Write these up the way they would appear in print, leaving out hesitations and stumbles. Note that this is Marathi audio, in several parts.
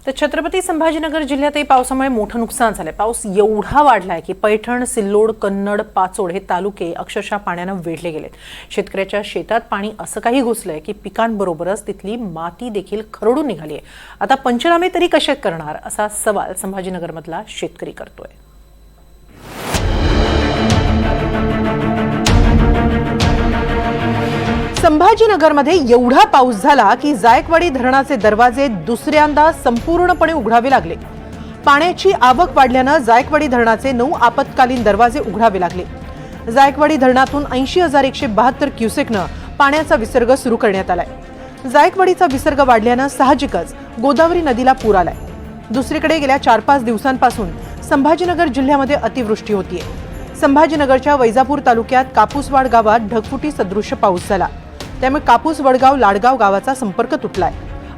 तर छत्रपती संभाजीनगर जिल्ह्यातही पावसामुळे मोठं नुकसान झालंय। पाऊस एवढा वाढलाय की पैठण, सिल्लोड, कन्नड, पाचोड हे तालुके अक्षरशः पाण्यानं वेढले गेलेत। शेतकऱ्याच्या शेतात पाणी असं काही घुसलंय की पिकांबरोबरच तिथली माती देखील खरडून निघाली आहे। आता पंचनामे तरी कसे करणार असा सवाल संभाजीनगरमधला शेतकरी करतोय। संभाजीनगरमध्ये एवढा पाऊस झाला की जायकवाडी धरणाचे दरवाजे दुसऱ्यांदा संपूर्णपणे उघडावे लागले। पाण्याची आवक वाढल्याने जायकवाडी धरणाचे 9 आपत्कालीन दरवाजे उघडावे लागले। जायकवाडी धरणातून 80,172 क्युसेकने पाण्याचा विसर्ग सुरू करण्यात आलाय। जायकवाडीचा विसर्ग वाढल्याने साहजिकच गोदावरी नदीला पूर आलाय। दुसरीकडे गेल्या 4-5 दिवसांपासून संभाजीनगर जिल्ह्यामध्ये अतिवृष्टी होतीये। संभाजीनगरच्या वैजापूर तालुक्यात कापूसवाड गावात ढगफुटी सदृश्य पाऊस झाला। त्यामुळे कापूस वडगाव लाडगाव गावाचा संपर्क तुटलाय।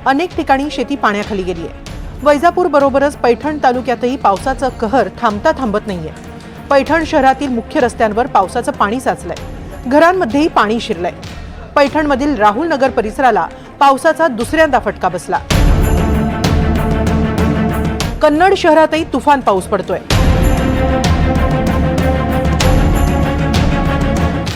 अनेक ठिकाणी शेती पाण्याखाली गेली आहे। वैजापूर बरोबरच पैठण तालुक्यातही पावसाचा कहर थांबता थांबत नाहीये। पैठण शहरातील मुख्य रस्त्यांवर पावसाचं पाणी साचलंय। घरांमध्येही पाणी शिरलंय। पैठणमधील राहुल नगर परिसराला पावसाचा दुसऱ्यांदा फटका बसला। कन्नड शहरातही तुफान पाऊस पडतोय।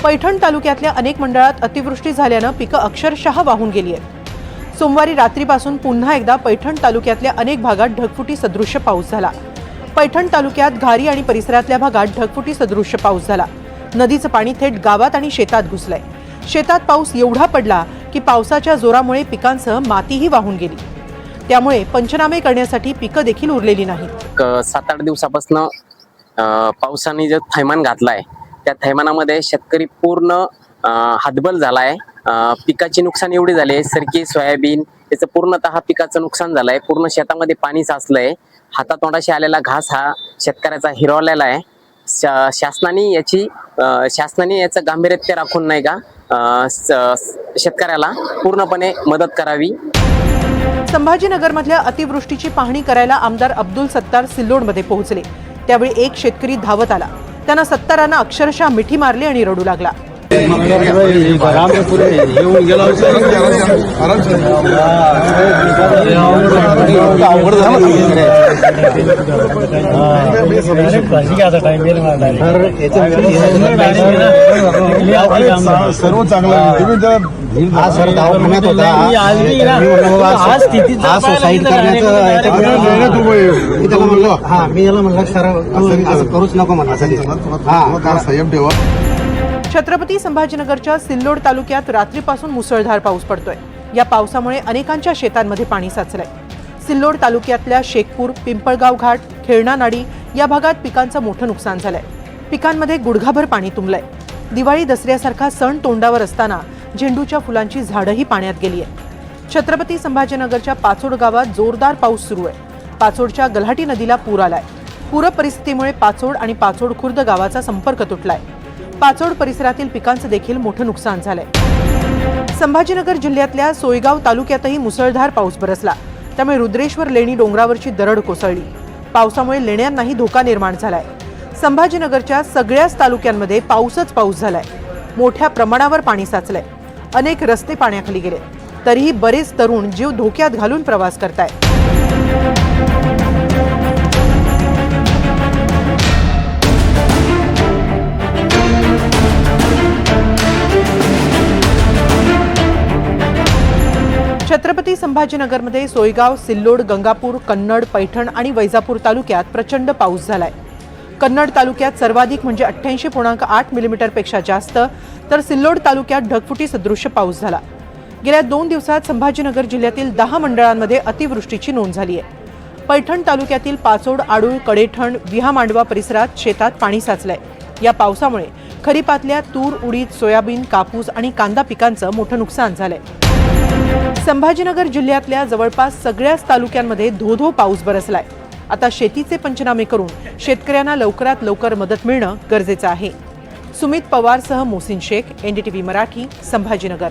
पैठण तालुक्यातल्या अनेक मंडळात अतिवृष्टी झाल्यानं पिकं अक्षरशः वाहून गेली आहेत। सोमवारी रात्रीपासून पुन्हा एकदा पैठण तालुक्यातल्या अनेक भागात ढगफुटी सदृश्य पाऊस झाला। पैठण तालुक्यात घारी आणि परिसरातल्या भागात ढगफुटी सदृश्य पाऊस झाला। नदीचं पाणी थेट गावात आणि शेतात घुसलंय। शेतात पाऊस एवढा पडला की पावसाच्या जोरामुळे पिकांसह मातीही वाहून गेली। त्यामुळे पंचनामे करण्यासाठी पिकं देखील उरलेली नाहीत। 7-8 दिवसापासून पावसाने जे थैमान घातलाय त्या थैमानामध्ये शेतकरी पूर्ण हातबल झालाय। पिकाची नुकसान एवढी झाली, सरकी सोयाबीन याचं पूर्णतः पिकाचं नुकसान झालंय। पूर्ण शेतामध्ये पाणी साचलंय। हातातोंडाशी आलेला घास हा शेतकऱ्याचा हिरवलेला आहे। शासनाने याचं गांभीर्य राखून नाही का शेतकऱ्याला पूर्णपणे मदत करावी। संभाजीनगरमधल्या अतिवृष्टीची पाहणी करायला आमदार अब्दुल सत्तार सिल्लोडमध्ये पोहोचले। त्यावेळी एक शेतकरी धावत आला। त्यांना सत्तारांना अक्षरशः मिठी मारली आणि रडू लागला। सर्व चांगलं हा सर दवाखान्यात होता। हा मी याला म्हणलं सर असं करूच नको म्हणा संयम ठेवा। छत्रपती संभाजीनगरच्या सिल्लोड तालुक्यात रात्रीपासून मुसळधार पाऊस पडतोय। या पावसामुळे अनेकांच्या शेतांमध्ये पाणी साचलंय। सिल्लोड तालुक्यातल्या शेखपूर, पिंपळगाव घाट, खेळणानाडी या भागात पिकांचं मोठं नुकसान झालंय। पिकांमध्ये गुडघाभर पाणी तुंबलंय। दिवाळी दसऱ्यासारखा सण तोंडावर असताना झेंडूच्या फुलांची झाडंही पाण्यात गेली आहेत। छत्रपती संभाजीनगरच्या पाचोड गावात जोरदार पाऊस सुरू आहे। पाचोडच्या गल्हाटी नदीला पूर आलाय। पूर परिस्थितीमुळे पाचोड आणि पाचोड खुर्द गावाचा संपर्क तुटलाय। पाचोड परिसरातील पिकांचं देखील मोठं नुकसान झालंय। संभाजीनगर जिल्ह्यातल्या सोयगाव तालुक्यातही मुसळधार पाऊस बरसला। त्यामुळे रुद्रेश्वर लेणी डोंगरावरची दरड कोसळली। पावसामुळे लेण्यांनाही धोका निर्माण झालाय। संभाजीनगरच्या सगळ्याच तालुक्यांमध्ये पाऊसच पाऊस झालाय। मोठ्या प्रमाणावर पाणी साचलंय। अनेक रस्ते पाण्याखाली गेले। तरीही बरेच तरुण जीव धोक्यात घालून प्रवास करतायत। छत्रपती संभाजीनगरमध्ये सोयगाव, सिल्लोड, गंगापूर, कन्नड, पैठण आणि वैजापूर तालुक्यात प्रचंड पाऊस झालाय। कन्नड तालुक्यात सर्वाधिक म्हणजे 88.8 मिलीमीटरपेक्षा जास्त, तर सिल्लोड तालुक्यात ढगफुटी सदृश्य पाऊस झाला। गेल्या 2 दिवसात संभाजीनगर जिल्ह्यातील 10 मंडळांमध्ये अतिवृष्टीची नोंद झाली आहे। पैठण तालुक्यातील पाचोड, आडूळ, कडेठण, विहामांडवा परिसरात शेतात पाणी साचलंय। या पावसामुळे खरीपातल्या तूर, उडीद, सोयाबीन, कापूस आणि कांदा पिकांचं मोठं नुकसान झालंय। संभाजीनगर जिल्ह्यातल्या जवळपास सगळ्याच तालुक्यांमध्ये धो-धो पाऊस बरसलाय। आता शेतीचे पंचनामे करून शेतकऱ्यांना लवकरात लवकर मदत मिळणं गरजेचं आहे। सुमित पवारसह मोहसिन शेख, NDTV मराठी, संभाजीनगर।